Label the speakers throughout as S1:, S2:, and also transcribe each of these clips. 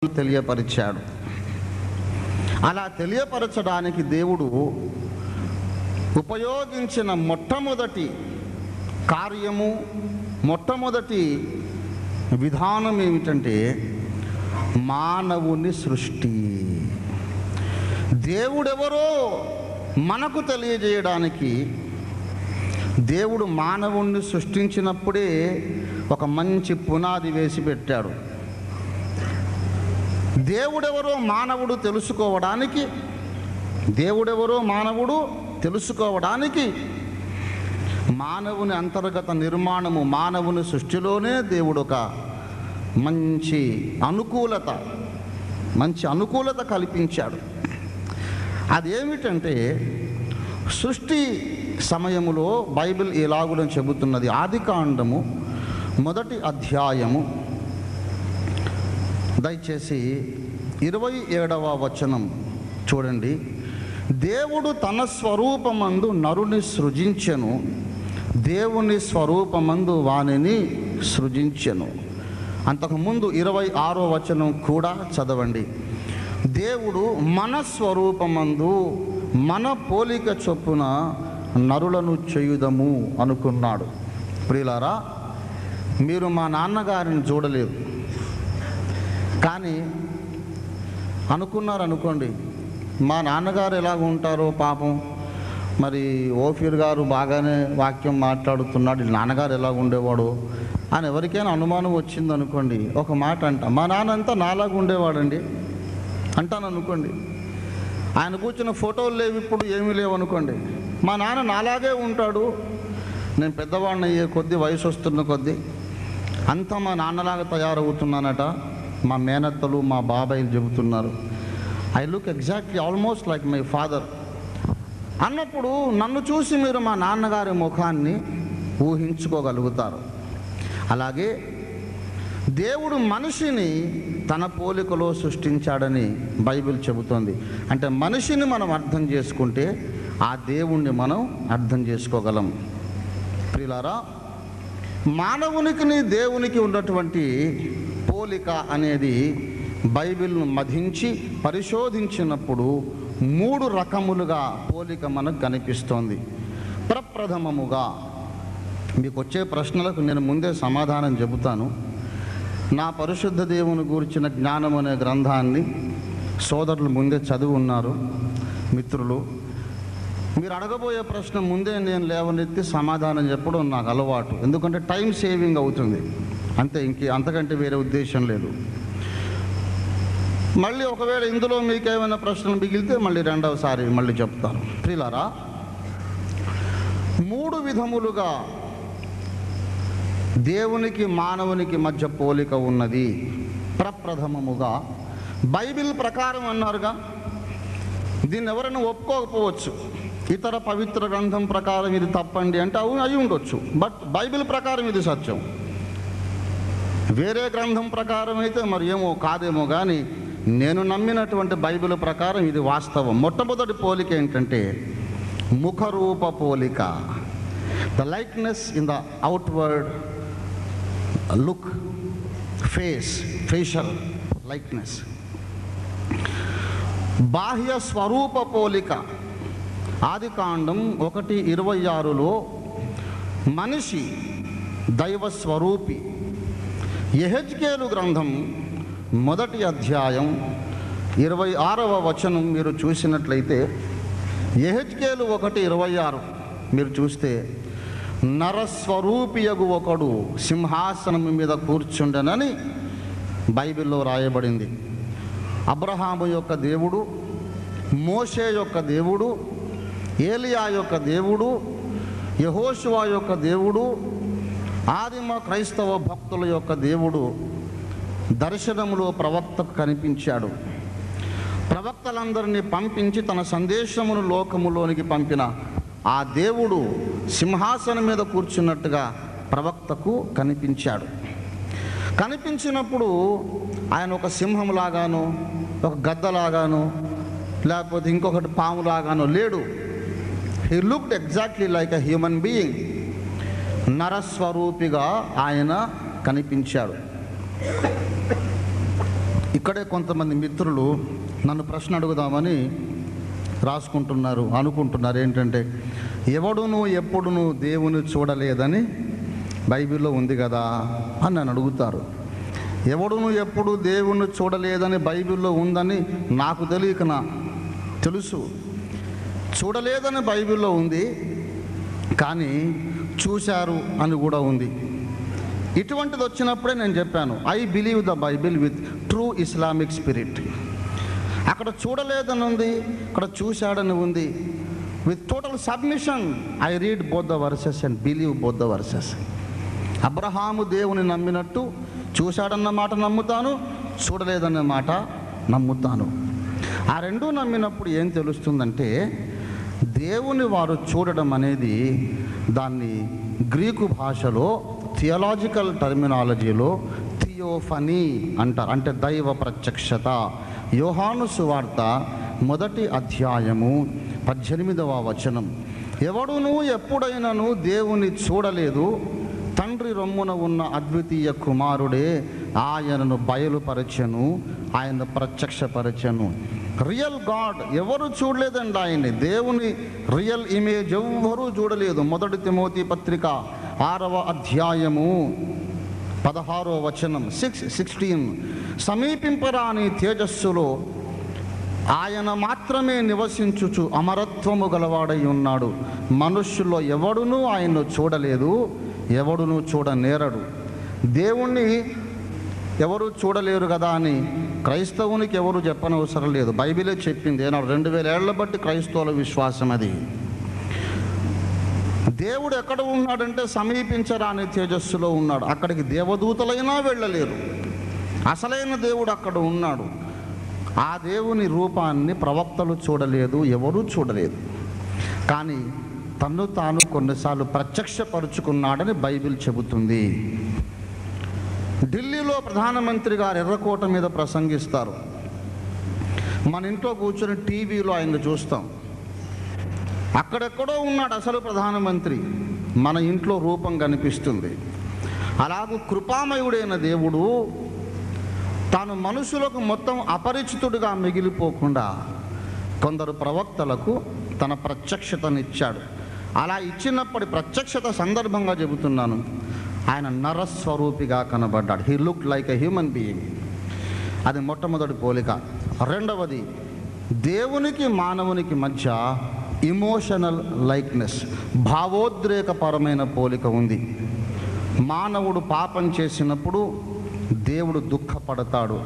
S1: తెలియపరిచాడు. అలా తెలియపరచడానికి దేవుడు ఉపయోగించిన మొట్టమొదటి కార్యము, మొట్టమొదటి విధానం ఏమిటంటే మానవుని సృష్టి. దేవుడెవరో మనకు తెలియజేయడానికి దేవుడు మానవుణ్ణి సృష్టించినప్పుడే ఒక మంచి పునాది వేసి పెట్టాడు. దేవుడెవరో మానవుడు తెలుసుకోవడానికి మానవుని అంతర్గత నిర్మాణము, మానవుని సృష్టిలోనే దేవుడు ఒక మంచి అనుకూలత కల్పించాడు. అదేమిటంటే సృష్టి సమయములో బైబిల్ ఎలాగున చెబుతున్నది. ఆదికాండము 1వ అధ్యాయము దయచేసి 27వ వచనం చూడండి. దేవుడు తన స్వరూపమందు నరుని సృజించెను, దేవుని స్వరూపమందు వానిని సృజించెను. అంతకుముందు 26వ వచనం కూడా చదవండి. దేవుడు మన స్వరూపమందు మన పోలిక చొప్పున నరులను చేయుదము అనుకున్నాడు. ప్రియులారా, మీరు మా నాన్నగారిని చూడలేరు, కానీ అనుకున్నారనుకోండి, మా నాన్నగారు ఎలాగ ఉంటారో పాపం, మరి ఓఫీర్ గారు బాగానే వాక్యం మాట్లాడుతున్నాడు, నాన్నగారు ఎలాగ ఉండేవాడు అని ఎవరికైనా అనుమానం వచ్చిందనుకోండి, ఒక మాట అంట, మా నాన్న అంతా నాలాగా ఉండేవాడండి అంటాను అనుకోండి. ఆయన కూర్చున్న ఫోటోలు లేవు, ఇప్పుడు ఏమీ లేవు అనుకోండి, మా నాన్న నాలాగే ఉంటాడు, నేను పెద్దవాడిని అయ్యే కొద్దీ, వయసు వస్తున్న కొద్దీ అంతా మా నాన్నలాగా తయారవుతున్నానట మా మేనత్తలు, మా బాబాయిలు చెబుతున్నారు. I look exactly almost like my father అన్నప్పుడు నన్ను చూసి మీరు మా నాన్నగారి ముఖాన్ని ఊహించుకోగలుగుతారు. అలాగే దేవుడు మనిషిని తన పోలికలో సృష్టించాడని బైబిల్ చెబుతోంది. అంటే మనిషిని మనం అర్థం చేసుకుంటే ఆ దేవుణ్ణి మనం అర్థం చేసుకోగలం. ప్రియులారా, మానవునికి దేవునికి ఉన్నటువంటి పోలిక అనేది బైబిల్ను మధించి పరిశోధించినప్పుడు 3 రకములుగా పోలిక మనకు కనిపిస్తోంది. ప్రప్రథమముగా మీకు వచ్చే ప్రశ్నలకు నేను ముందే సమాధానం చెబుతాను. నా పరిశుద్ధ దేవుని గురించిన జ్ఞానం అనే గ్రంథాన్ని సోదరులు ముందే చదివి ఉన్నారు. మిత్రులు, మీరు అడగబోయే ప్రశ్న ముందే నేను లేవనెత్తి సమాధానం చెప్పడం నాకు అలవాటు, ఎందుకంటే టైం సేవింగ్ అవుతుంది అంతే, అంతకంటే వేరే ఉద్దేశం లేదు. మళ్ళీ ఒకవేళ ఇందులో మీకు ఏమైనా ప్రశ్నలు మిగిలితే మళ్ళీ రెండవసారి మళ్ళీ చెప్తాను. ప్రియులారా, 3 విధములుగా దేవునికి మానవునికి మధ్య పోలిక ఉన్నది. ప్రప్రథమముగా బైబిల్ ప్రకారం అన్నారుగా, దీన్ని ఎవరైనా ఒప్పుకోకపోవచ్చు, ఇతర పవిత్ర గ్రంథం ప్రకారం ఇది తప్పండి అంటే అవును అయి ఉండొచ్చు, బట్ బైబిల్ ప్రకారం ఇది సత్యం. వేరే గ్రంథం ప్రకారం అయితే మరి ఏమో కాదేమో, కానీ నేను నమ్మినటువంటి బైబిల్ ప్రకారం ఇది వాస్తవం. మొట్టమొదటి పోలిక ఏంటంటే ముఖరూప పోలిక, the likeness in the outward look, facial likeness. బాహ్య స్వరూప పోలిక, ఆదికాండం 1:26లో మనిషి దైవ స్వరూపి. యెహెజ్కేలు గ్రంథం 1వ అధ్యాయం 26వ వచనం మీరు చూసినట్లయితే, యెహెజ్కేలు 1:26 మీరు చూస్తే, నరస్వరూపియగు ఒకడు సింహాసనం మీద కూర్చుండెనని బైబిల్లో రాయబడింది. అబ్రహాము యొక్క దేవుడు, మోషే యొక్క దేవుడు, ఏలియా యొక్క దేవుడు, యెహోషువ యొక్క దేవుడు, ఆదిమ క్రైస్తవ భక్తుల యొక్క దేవుడు దర్శనములో ప్రవక్తకు కనిపించాడు. ప్రవక్తలందరినీ పంపించి తన సందేశమును లోకములోనికి పంపిన ఆ దేవుడు సింహాసనం మీద కూర్చున్నట్టుగా ప్రవక్తకు కనిపించాడు. కనిపించినప్పుడు ఆయన ఒక సింహంలాగాను, ఒక గద్దలాగాను, లేకపోతే ఇంకొకటి పాములాగాను లేడు. He looked exactly like a human being. నరస్వరూపిగా ఆయన కనిపించాడు. ఇక్కడే కొంతమంది మిత్రులు నన్ను ప్రశ్న అడుగుదామని అనుకుంటున్నారు ఏంటంటే, ఎవడును ఎప్పుడును దేవుని చూడలేదని బైబిల్లో ఉంది కదా అని నన్ను అడుగుతారు. ఎవడును ఎప్పుడు దేవుణ్ణి చూడలేదని బైబిల్లో ఉందని నాకు తెలుసు. చూడలేదని బైబిల్లో ఉంది, కానీ చూశారు అని కూడా ఉంది. ఇటువంటిది వచ్చినప్పుడే నేను చెప్పాను, I believe the Bible with true Islamic spirit. అక్కడ చూడలేదని ఉంది, ఇక్కడ చూశాడని ఉంది. With total submission I read both the versus and believe both the versus. Abraham దేవుని నమ్మినట్టు చూశాడన్న మాట నమ్ముతాను, చూడలేదన్న మాట నమ్ముతాను. ఆ రెండూ నమ్మినప్పుడు ఏం తెలుస్తుందంటే, దేవుని వారు చూడడం అనేది దాన్ని గ్రీకు భాషలో థియలాజికల్ టర్మినాలజీలో థియోఫనీ అంటారు, అంటే దైవ ప్రత్యక్షత. యోహాను సువార్త 1వ అధ్యాయము 18వ వచనం, ఎవడునూ ఎప్పుడైనాను దేవుని చూడలేదు, తండ్రి రొమ్మున ఉన్న అద్వితీయ కుమారుడే ఆయనను బయలుపరచెను, ఆయన ప్రత్యక్షపరచెను. రియల్ గాడ్ ఎవరు చూడలేదండి ఆయన్ని, దేవుని రియల్ ఇమేజ్ ఎవ్వరూ చూడలేదు. 1 తిమోతి పత్రిక 6వ అధ్యాయము 16వ వచనం 6:16, సమీపింపరాని తేజస్సులో ఆయన మాత్రమే నివసించుచు అమరత్వము గలవాడై ఉన్నాడు. మనుష్యుల్లో ఎవడునూ ఆయన్ను చూడలేదు, ఎవడునూ చూడనేరడు. దేవుణ్ణి ఎవరు చూడలేరు కదా అని క్రైస్తవునికి ఎవరు చెప్పనవసరం లేదు, బైబిలే చెప్పింది. 2000 ఏళ్ల బట్టి క్రైస్తవుల విశ్వాసం అది. దేవుడు ఎక్కడ ఉన్నాడంటే సమీపించరాని తేజస్సులో ఉన్నాడు. అక్కడికి దేవదూతలైనా వెళ్ళలేరు. అసలైన దేవుడు అక్కడ ఉన్నాడు. ఆ దేవుని రూపాన్ని ప్రవక్తలు చూడలేదు, ఎవరూ చూడలేదు. కానీ తన్ను తాను కొన్నిసార్లు ప్రత్యక్షపరుచుకున్నాడని బైబిల్ చెబుతుంది. ఢిల్లీలో ప్రధానమంత్రి గారు ఎర్రకోట మీద ప్రసంగిస్తారు. మన ఇంట్లో కూర్చొని టీవీలో ఆయన్ని చూస్తాం. అక్కడెక్కడో ఉన్నాడు అసలు ప్రధానమంత్రి, మన ఇంట్లో రూపం కనిపిస్తుంది. అలాగూ కృపామయుడైన దేవుడు తాను మనుషులకు మొత్తం అపరిచితుడిగా మిగిలిపోకుండా కొందరు ప్రవక్తలకు తన ప్రత్యక్షతనిచ్చాడు. అలా ఇచ్చినప్పటి ప్రత్యక్షత సందర్భంగా చెబుతున్నాను, ఆయన నరస్వరూపిగా కనబడ్డాడు. He look like a human being. అది మొట్టమొదటి పోలిక. రెండవది, దేవునికి మానవునికి మధ్య ఇమోషనల్ లైక్నెస్, భావోద్రేకపరమైన పోలిక ఉంది. మానవుడు పాపం చేసినప్పుడు దేవుడు దుఃఖపడతాడు.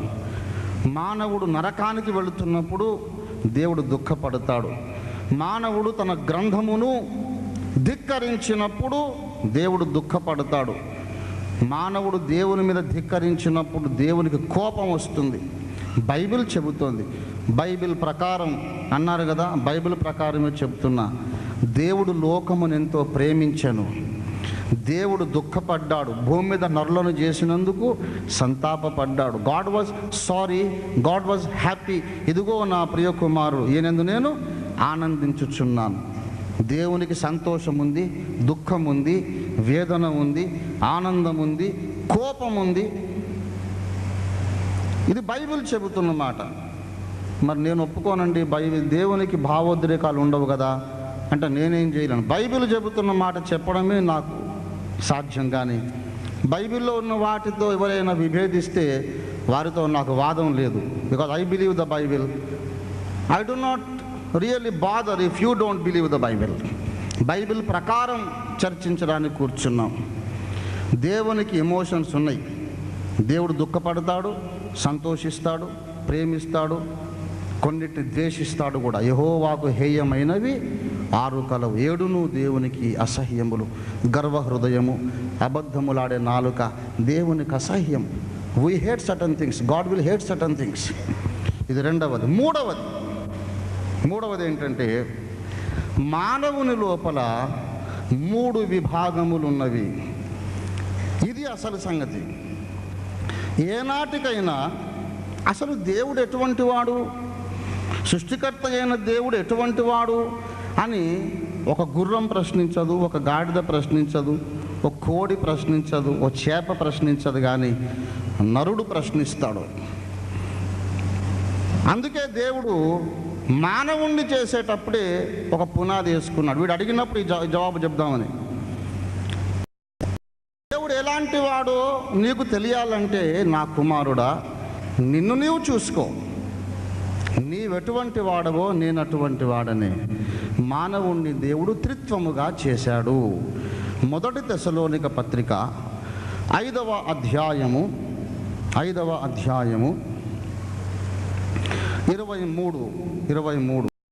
S1: మానవుడు నరకానికి వెళుతున్నప్పుడు దేవుడు దుఃఖపడతాడు. మానవుడు తన గ్రంథమును ధిక్కరించినప్పుడు దేవుడు దుఃఖపడతాడు. మానవుడు దేవుని మీద ధిక్కరించినప్పుడు దేవునికి కోపం వస్తుంది. బైబిల్ చెబుతోంది. బైబిల్ ప్రకారం అన్నారు కదా, బైబిల్ ప్రకారమే చెప్తున్నా, దేవుడు లోకమును ఎంతో ప్రేమించెను, దేవుడు దుఃఖపడ్డాడు, భూమి మీద నరులను చేసినందుకు సంతాపపడ్డాడు. God was sorry, God was happy. ఇదిగో నా ప్రియ కుమారుడు, ఈయనందు నేను ఆనందించుచున్నాను. దేవునికి సంతోషం ఉంది, దుఃఖం ఉంది, వేదన ఉంది, ఆనందం ఉంది, కోపం ఉంది. ఇది బైబిల్ చెబుతున్న మాట. మరి నేను ఒప్పుకోనండి, బైబిల్ దేవునికి భావోద్రేకాలు ఉండవు కదా అంటే నేనేం చేయలేను. బైబిల్ చెబుతున్న మాట చెప్పడమే నాకు సాధ్యం. కానీ బైబిల్లో ఉన్న వాటితో ఎవరైనా విభేదిస్తే వారితో నాకు వాదం లేదు. Because I believe the Bible. I do not really bother if you don't believe the Bible. Bible ప్రకారం చర్చించడానికి కూర్చున్నాం. దేవునికి ఎమోషన్స్ ఉన్నాయి. దేవుడు దుఃఖపడతాడు, సంతోషిస్తాడు, ప్రేమిస్తాడు, కొన్నిటిని ద్వేషిస్తాడు కూడా. యెహోవాకు హేయమైనవి 6 కలవు, 7ను దేవునికి అసహ్యములు. గర్వ హృదయము, అబద్ధములాడే నాలుక దేవునికి అసహ్యం. We hate certain things, God will hate certain things. ఇది రెండవది. మూడవది ఏంటంటే, మానవుని లోపల 3 విభాగములు ఉన్నవి. ఇది అసలు సంగతి. ఏనాటికైనా అసలు దేవుడు ఎటువంటి వాడు, సృష్టికర్త అయిన దేవుడు ఎటువంటి వాడు అని ఒక గుర్రం ప్రశ్నించదు, ఒక గాడిద ప్రశ్నించదు, ఒక కోడి ప్రశ్నించదు, ఒక చేప ప్రశ్నించదు. కానీ నరుడు ప్రశ్నిస్తాడు. అందుకే దేవుడు మానవుణ్ణి చేసేటప్పుడే ఒక పునాది వేసుకున్నాడు. వీడు అడిగినప్పుడు ఈ జవాబు చెప్దామని. దేవుడు ఎలాంటి వాడో నీకు తెలియాలంటే, నా కుమారుడా, నిన్ను నీవు చూసుకో. నీవెటువంటి వాడవో నేనటువంటి వాడనే. మానవుణ్ణి దేవుడు త్రిత్వముగా చేశాడు. మొదటి తెస్సలోనిక పత్రిక 5వ అధ్యాయము 23